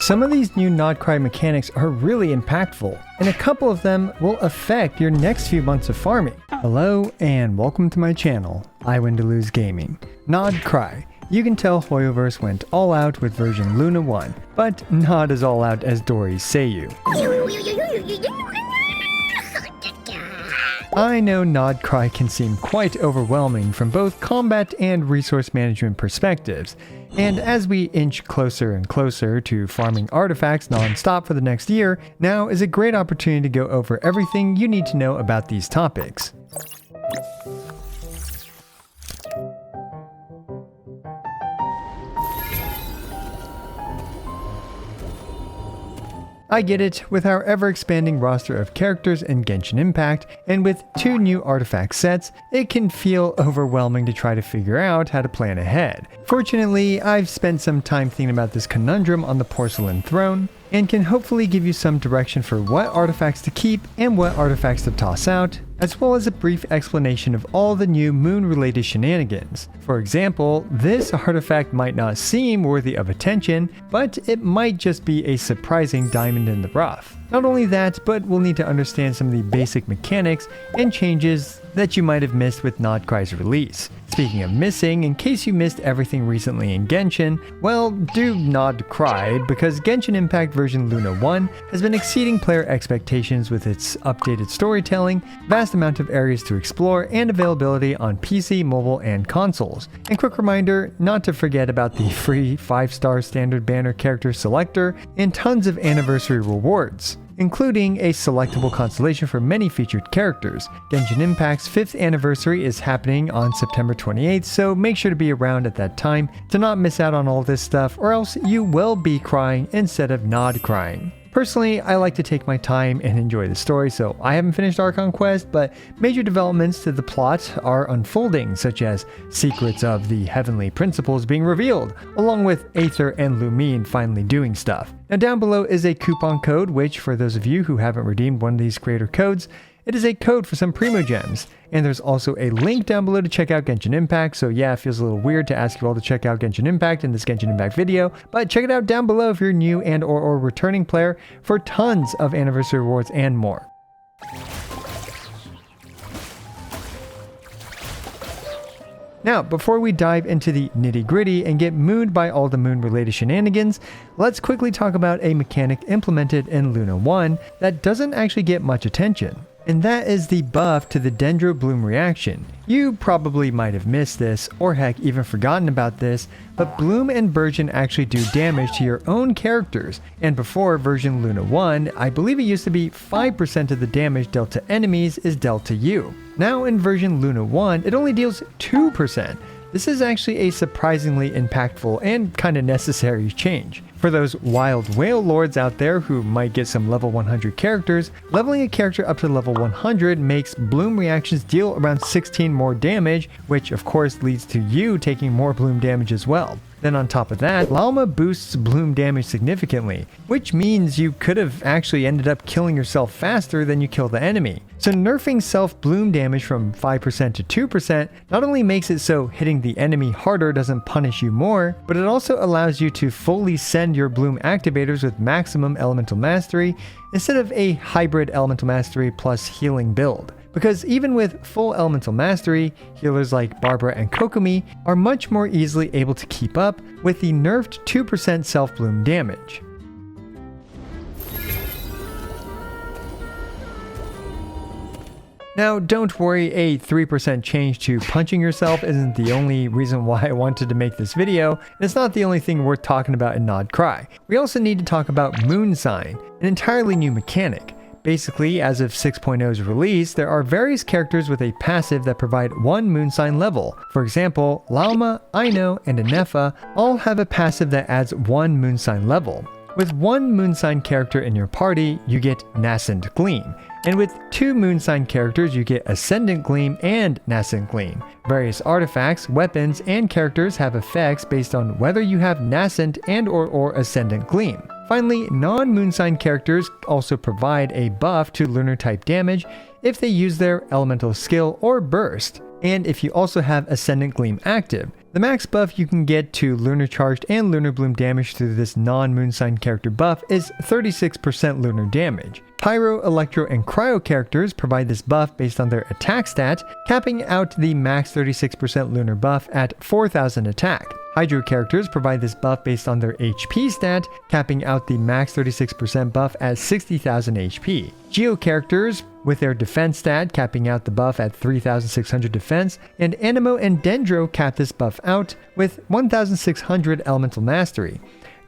Some of these new Nod-Krai mechanics are really impactful, and a couple of them will affect your next few months of farming. Hello and welcome to my channel, I Win to Lose Gaming. Nod-Krai. You can tell Hoyoverse went all out with version Luna 1, but not as all out as Dory's Seiyu. I know Nod-Krai can seem quite overwhelming from both combat and resource management perspectives, and as we inch closer and closer to farming artifacts non-stop for the next year, now is a great opportunity to go over everything you need to know about these topics. I get it, with our ever-expanding roster of characters in Genshin Impact, and with 2 new artifact sets, it can feel overwhelming to try to figure out how to plan ahead. Fortunately, I've spent some time thinking about this conundrum on the Porcelain Throne, and can hopefully give you some direction for what artifacts to keep and what artifacts to toss out, as well as a brief explanation of all the new moon-related shenanigans. For example, this artifact might not seem worthy of attention, but it might just be a surprising diamond in the rough. Not only that, but we'll need to understand some of the basic mechanics and changes that you might have missed with Nod-Krai's release. Speaking of missing, in case you missed everything recently in Genshin, well, do Nod-Krai, because Genshin Impact version Luna 1 has been exceeding player expectations with its updated storytelling, vast amount of areas to explore, and availability on PC, mobile, and consoles. And quick reminder, not to forget about the free 5-star standard banner character selector and tons of anniversary rewards, including a selectable constellation for many featured characters. Genshin Impact's 5th anniversary is happening on September 28th, so make sure to be around at that time to not miss out on all this stuff, or else you will be crying instead of Nod-Crying. Personally, I like to take my time and enjoy the story, so I haven't finished Archon Quest, but major developments to the plot are unfolding, such as secrets of the heavenly principles being revealed, along with Aether and Lumine finally doing stuff. Now down below is a coupon code, which for those of you who haven't redeemed one of these creator codes, it is a code for some Primo Gems. And there's also a link down below to check out Genshin Impact, so yeah, it feels a little weird to ask you all to check out Genshin Impact in this Genshin Impact video, but check it out down below if you're new and/or returning player for tons of anniversary rewards and more. Now, before we dive into the nitty-gritty and get mooned by all the moon-related shenanigans, let's quickly talk about a mechanic implemented in Luna 1 that doesn't actually get much attention. And that is the buff to the Dendro bloom reaction. You probably might have missed this, or heck even forgotten about this, but bloom and burgeon actually do damage to your own characters, and before version Luna 1, I believe it used to be 5% of the damage dealt to enemies is dealt to you. Now in version Luna 1, it only deals 2%. This is actually a surprisingly impactful and kind of necessary change. For those wild whale lords out there who might get some level 100 characters, leveling a character up to level 100 makes bloom reactions deal around 16 more damage, which of course leads to you taking more bloom damage as well. Then on top of that, Lalma boosts bloom damage significantly, which means you could have actually ended up killing yourself faster than you kill the enemy. So nerfing self bloom damage from 5% to 2% not only makes it so hitting the enemy harder doesn't punish you more, but it also allows you to fully send your bloom activators with maximum elemental mastery instead of a hybrid elemental mastery plus healing build. Because even with full elemental mastery, healers like Barbara and Kokomi are much more easily able to keep up with the nerfed 2% self-bloom damage. Now, don't worry, a 3% change to punching yourself isn't the only reason why I wanted to make this video, and it's not the only thing worth talking about in Nod-Krai. We also need to talk about Moonsign, an entirely new mechanic. Basically, as of 6.0's release, there are various characters with a passive that provide 1 Moonsign level. For example, Lalma, Aino, and Anefa all have a passive that adds 1 Moonsign level. With 1 Moonsign character in your party, you get Nascent Gleam. And with 2 Moonsign characters, you get Ascendant Gleam and Nascent Gleam. Various artifacts, weapons, and characters have effects based on whether you have Nascent and/or Ascendant Gleam. Finally, non-Moonsign characters also provide a buff to lunar type damage if they use their elemental skill or burst, and if you also have Ascendant Gleam active. The max buff you can get to Lunar Charged and Lunar Bloom damage through this non-Moonsign character buff is 36% Lunar Damage. Pyro, Electro, and Cryo characters provide this buff based on their attack stat, capping out the max 36% Lunar buff at 4,000 attack. Hydro characters provide this buff based on their HP stat, capping out the max 36% buff at 60,000 HP. Geo characters with their defense stat capping out the buff at 3,600 defense, and Anemo and Dendro cap this buff out with 1,600 elemental mastery.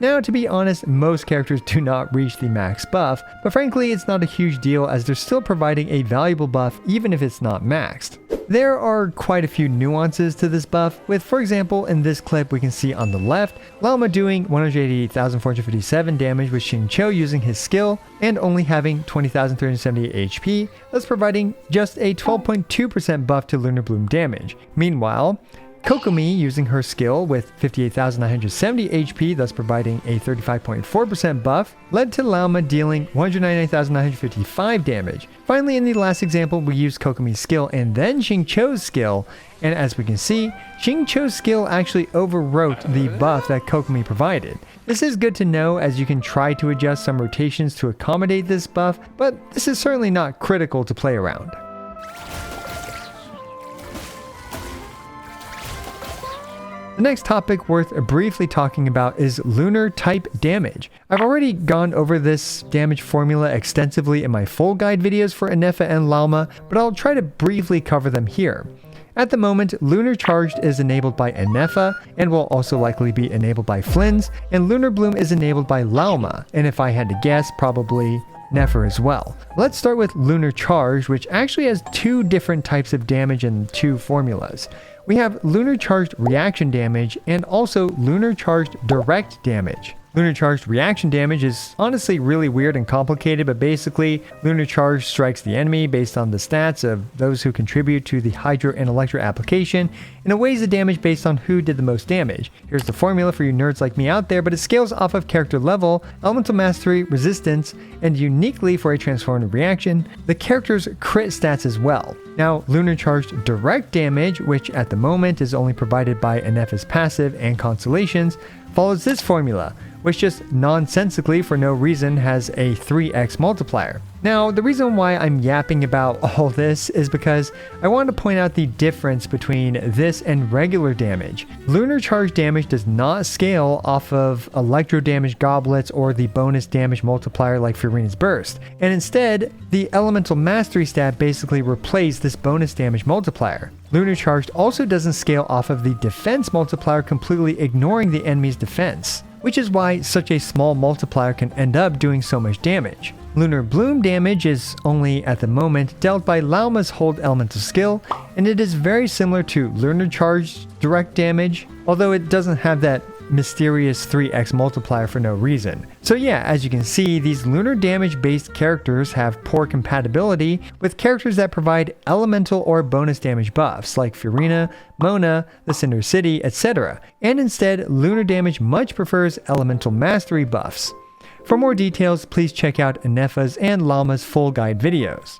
Now, to be honest, most characters do not reach the max buff, but frankly it's not a huge deal as they're still providing a valuable buff even if it's not maxed. There are quite a few nuances to this buff, with, for example, in this clip we can see on the left, Llaoma doing 188,457 damage with Xingqiu using his skill and only having 20,378 HP, thus providing just a 12.2% buff to Lunar Bloom damage. Meanwhile, Kokomi using her skill with 58,970 HP, thus providing a 35.4% buff, led to Llaoma dealing 199,955 damage. Finally, in the last example, we used Kokomi's skill and then Xingqiu's skill, and as we can see, Xingqiu's skill actually overwrote the buff that Kokomi provided. This is good to know as you can try to adjust some rotations to accommodate this buff, but this is certainly not critical to play around. The next topic worth briefly talking about is lunar type damage. I've already gone over this damage formula extensively in my full guide videos for Anefa and Llaoma, but I'll try to briefly cover them here. At the moment, Lunar Charged is enabled by Anefa and will also likely be enabled by Flins, and Lunar Bloom is enabled by Llaoma, and if I had to guess, probably Nefer as well. Let's start with Lunar Charged, which actually has two different types of damage and two formulas. We have Lunar Charged Reaction Damage and also Lunar Charged Direct Damage. Lunar Charged Reaction Damage is honestly really weird and complicated, but basically, Lunar Charge strikes the enemy based on the stats of those who contribute to the Hydro and Electro application, and it weighs the damage based on who did the most damage. Here's the formula for you nerds like me out there, but it scales off of character level, elemental mastery, resistance, and uniquely for a transformative reaction, the character's crit stats as well. Now, Lunar Charged Direct Damage, which at the moment is only provided by Anefa's passive and Constellations, follows this formula, which just nonsensically for no reason has a 3x multiplier. Now, the reason why I'm yapping about all this is because I want to point out the difference between this and regular damage. Lunar Charge damage does not scale off of Electro Damage Goblets or the bonus damage multiplier like Furina's Burst, and instead, the Elemental Mastery stat basically replaced this bonus damage multiplier. Lunar Charged also doesn't scale off of the defense multiplier, completely ignoring the enemy's defense, which is why such a small multiplier can end up doing so much damage. Lunar Bloom damage is only at the moment dealt by Llaoma's Hold Elemental skill, and it is very similar to Lunar Charge Direct Damage, although it doesn't have that mysterious 3x multiplier for no reason. So yeah, as you can see, these lunar damage based characters have poor compatibility with characters that provide elemental or bonus damage buffs like Furina, Mona, the Cinder City, etc. And instead, lunar damage much prefers elemental mastery buffs. For more details, please check out Anefa's and Llaoma's full guide videos.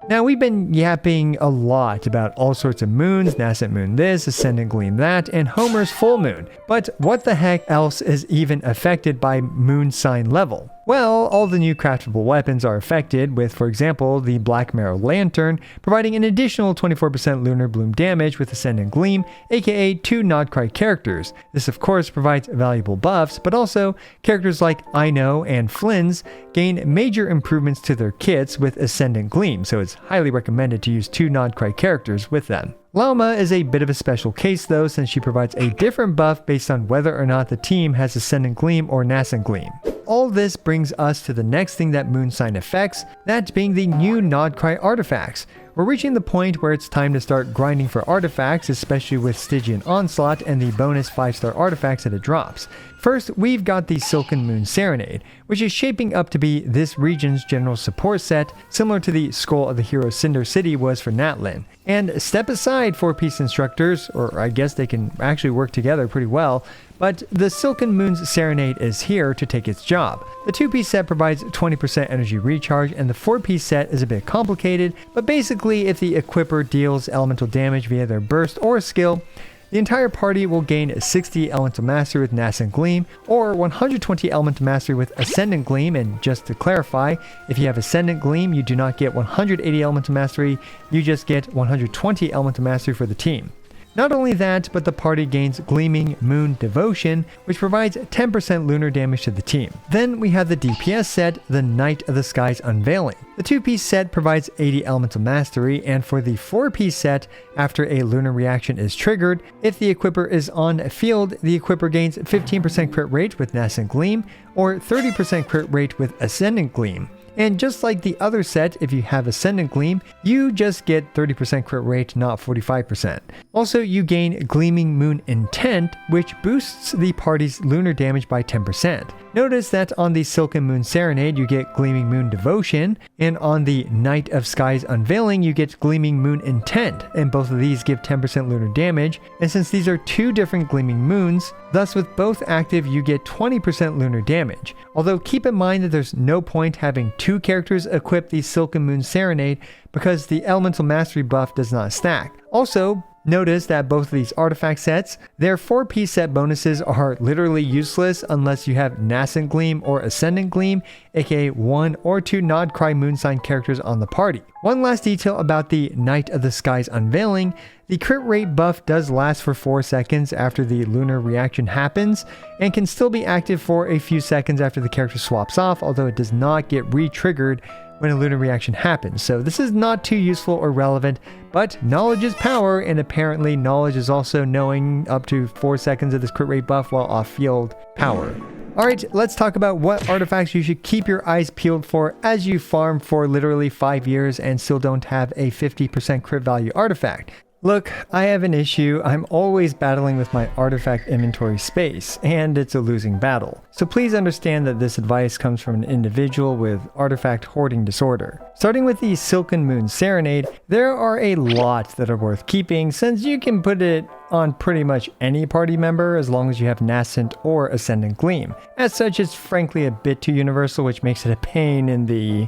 Now, we've been yapping a lot about all sorts of moons, Nascent Moon this, Ascendant Gleam that, and Homer's full moon. But what the heck else is even affected by moon sign level? Well, all the new craftable weapons are affected, with, for example, the Black Marrow Lantern providing an additional 24% Lunar Bloom damage with Ascendant Gleam, aka 2 Nod-Krai characters. This of course provides valuable buffs, but also characters like Ino and Flins gain major improvements to their kits with Ascendant Gleam, so it's highly recommended to use 2 Nod-Krai characters with them. Llaoma is a bit of a special case though, since she provides a different buff based on whether or not the team has Ascendant Gleam or Nascent Gleam. All this brings us to the next thing that Moonsign affects, that being the new Nod-Krai artifacts. We're reaching the point where it's time to start grinding for artifacts, especially with Stygian Onslaught and the bonus 5-star artifacts that it drops. First, we've got the Silken Moon Serenade, which is shaping up to be this region's general support set, similar to the Skull of the Hero Cinder City was for Natlin. And step aside 4-piece instructors, or I guess they can actually work together pretty well, but the Silken Moon's Serenade is here to take its job. The 2-piece set provides 20% energy recharge, and the 4-piece set is a bit complicated, but basically Basically, if the equipper deals elemental damage via their burst or skill, the entire party will gain 60 Elemental Mastery with Nascent Gleam, or 120 Elemental Mastery with Ascendant Gleam, and just to clarify, if you have Ascendant Gleam, you do not get 180 Elemental Mastery, you just get 120 Elemental Mastery for the team. Not only that, but the party gains Gleaming Moon Devotion, which provides 10% lunar damage to the team. Then we have the DPS set, the Night of the Skies Unveiling. The 2-piece set provides 80 Elemental Mastery, and for the 4-piece set, after a lunar reaction is triggered, if the equipper is on field, the equipper gains 15% crit rate with Nascent Gleam, or 30% crit rate with Ascendant Gleam. And just like the other set, if you have Ascendant Gleam, you just get 30% crit rate, not 45%. Also, you gain Gleaming Moon Intent, which boosts the party's lunar damage by 10%. Notice that on the Silken Moon Serenade, you get Gleaming Moon Devotion, and on the Night of Skies Unveiling, you get Gleaming Moon Intent, and both of these give 10% lunar damage. And since these are two different Gleaming Moons, thus with both active, you get 20% lunar damage. Although keep in mind that there's no point having two characters equip the Silken Moon Serenade because the Elemental Mastery buff does not stack. Also, notice that both of these artifact sets, their 4-piece set bonuses are literally useless unless you have Nascent Gleam or Ascendant Gleam, aka 1 or 2 Nod-Krai Moonsign characters on the party. One last detail about the Night of the Skies Unveiling, the crit rate buff does last for 4 seconds after the lunar reaction happens, and can still be active for a few seconds after the character swaps off, although it does not get re-triggered when a lunar reaction happens. So this is not too useful or relevant, but knowledge is power, and apparently knowledge is also knowing up to 4 seconds of this crit rate buff while off-field power. Alright, let's talk about what artifacts you should keep your eyes peeled for as you farm for literally 5 years and still don't have a 50% crit value artifact. Look, I have an issue. I'm always battling with my artifact inventory space, and it's a losing battle. So please understand that this advice comes from an individual with artifact hoarding disorder. Starting with the Silken Moon Serenade, there are a lot that are worth keeping since you can put it on pretty much any party member as long as you have Nascent or Ascendant Gleam. As such, it's frankly a bit too universal, which makes it a pain in the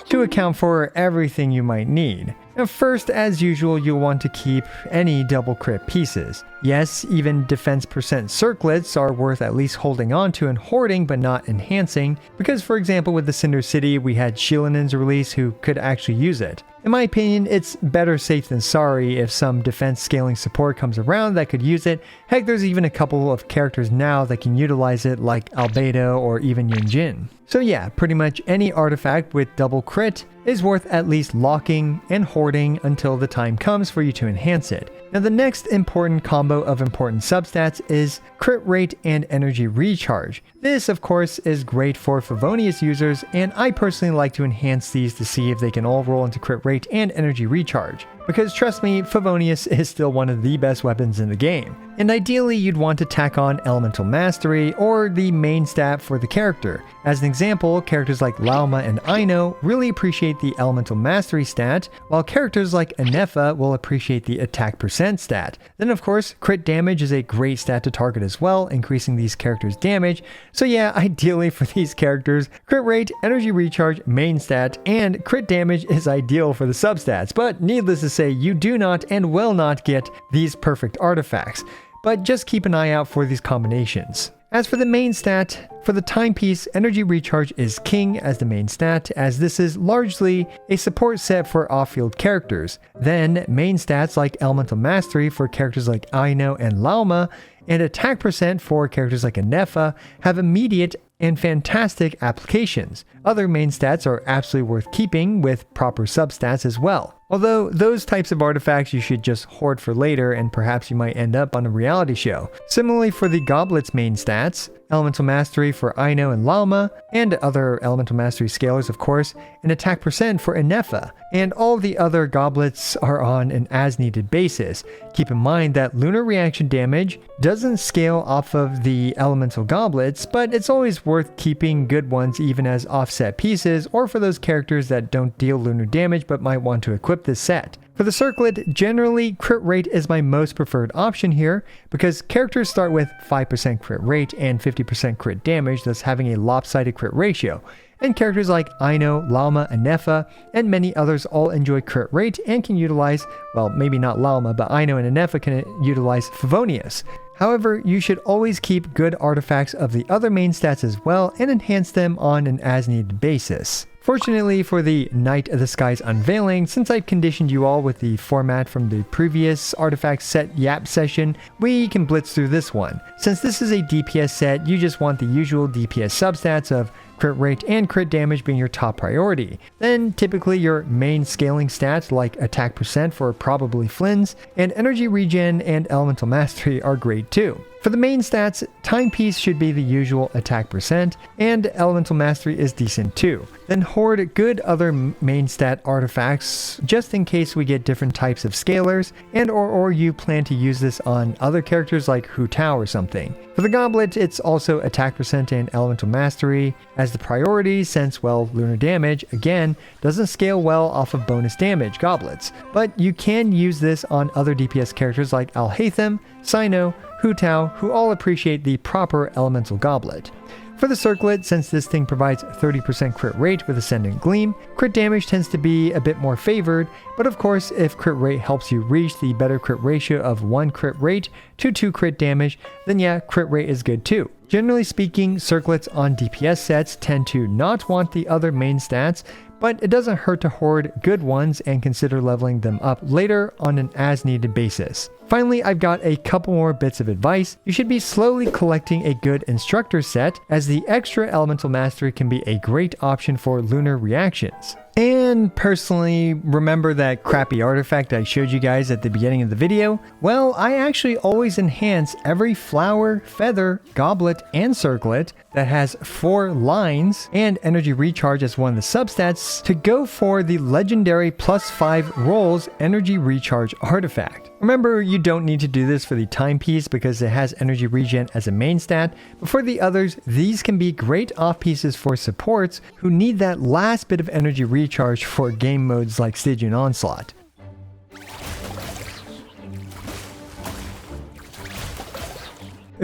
to account for everything you might need. Now first, as usual, you'll want to keep any double crit pieces. Yes, even defense percent circlets are worth at least holding on to and hoarding but not enhancing, because for example with the Cinder City we had Shilinen's release who could actually use it. In my opinion, it's better safe than sorry if some defense scaling support comes around that could use it. Heck, there's even a couple of characters now that can utilize it like Albedo or even Yunjin. So yeah, pretty much any artifact with double crit is worth at least locking and hoarding until the time comes for you to enhance it. Now the next important combo of important substats is crit rate and energy recharge. This of course is great for Favonius users, and I personally like to enhance these to see if they can all roll into crit rate and energy recharge. Because trust me, Favonius is still one of the best weapons in the game. And ideally you'd want to tack on Elemental Mastery or the main stat for the character. As an example, characters like Lauma and Aino really appreciate the Elemental Mastery stat, while characters like Anefa will appreciate the attack percent stat. Then of course, crit damage is a great stat to target as well, increasing these characters' damage. So yeah, ideally for these characters, crit rate, energy recharge, main stat, and crit damage is ideal for the substats, but needless to say, you do not and will not get these perfect artifacts. But just keep an eye out for these combinations. As for the main stat, for the timepiece, energy recharge is king as the main stat, as this is largely a support set for off-field characters. Then main stats like Elemental Mastery for characters like Aino and Lauma, and attack percent for characters like Anefa have immediate and fantastic applications. Other main stats are absolutely worth keeping with proper substats as well. Although those types of artifacts you should just hoard for later and perhaps you might end up on a reality show. Similarly for the Goblet's main stats, Elemental Mastery for Aino and Lauma, and other Elemental Mastery scalers of course, and attack percent for Anefa, and all the other goblets are on an as-needed basis. Keep in mind that lunar reaction damage doesn't scale off of the elemental goblets, but it's always worth keeping good ones even as offset pieces, or for those characters that don't deal lunar damage but might want to equip this set. For the circlet, generally crit rate is my most preferred option here because characters start with 5% crit rate and 50% crit damage, thus having a lopsided crit ratio. And characters like Aino, Lalma, Anefa, and many others all enjoy crit rate and can utilize, well, maybe not Lalma, but Aino and Anefa can utilize Favonius. However, you should always keep good artifacts of the other main stats as well and enhance them on an as-needed basis. Fortunately for the Night of the Skies Unveiling, since I've conditioned you all with the format from the previous artifact set Yap session, we can blitz through this one. Since this is a DPS set, you just want the usual DPS substats of crit rate and crit damage being your top priority. Then typically your main scaling stats like attack percent for probably Flynn's, and energy regen and elemental mastery are great too. For the main stats, timepiece should be the usual attack percent, and elemental mastery is decent too. Then hoard good other main stat artifacts just in case we get different types of scalers, and or you plan to use this on other characters like Hu Tao or something. For the goblet, it's also attack percent and elemental mastery as the priority since, well, Lunar Damage, again, doesn't scale well off of bonus damage goblets, but you can use this on other DPS characters like Alhaitham, Sino, Hu Tao, who all appreciate the proper elemental goblet. For the circlet, since this thing provides 30% crit rate with Ascendant Gleam, crit damage tends to be a bit more favored, but of course if crit rate helps you reach the better crit ratio of 1 crit rate to 2 crit damage, then yeah, crit rate is good too. Generally speaking, circlets on DPS sets tend to not want the other main stats, but it doesn't hurt to hoard good ones and consider leveling them up later on an as-needed basis. Finally, I've got a couple more bits of advice. You should be slowly collecting a good instructor set, as the extra elemental mastery can be a great option for lunar reactions. And personally, remember that crappy artifact I showed you guys at the beginning of the video? Well, I actually always enhance every flower, feather, goblet, and circlet that has 4 lines and energy recharge as one of the substats to go for the legendary +5 rolls energy recharge artifact. Remember, you don't need to do this for the timepiece because it has energy regen as a main stat, but for the others, these can be great off pieces for supports who need that last bit of energy recharge for game modes like Stygian Onslaught.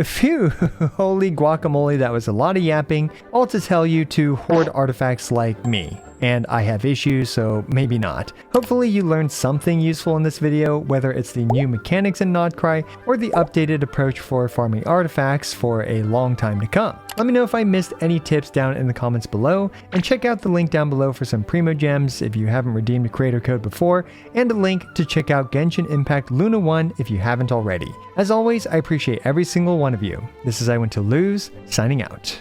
Phew, holy guacamole, that was a lot of yapping, all to tell you to hoard artifacts like me. And I have issues, so maybe not. Hopefully you learned something useful in this video, whether it's the new mechanics in Nod-Krai or the updated approach for farming artifacts for a long time to come. Let me know if I missed any tips down in the comments below, and check out the link down below for some Primo Gems if you haven't redeemed a creator code before, and a link to check out Genshin Impact Luna 1 if you haven't already. As always, I appreciate every single one of you. This is I Went to Lose, signing out.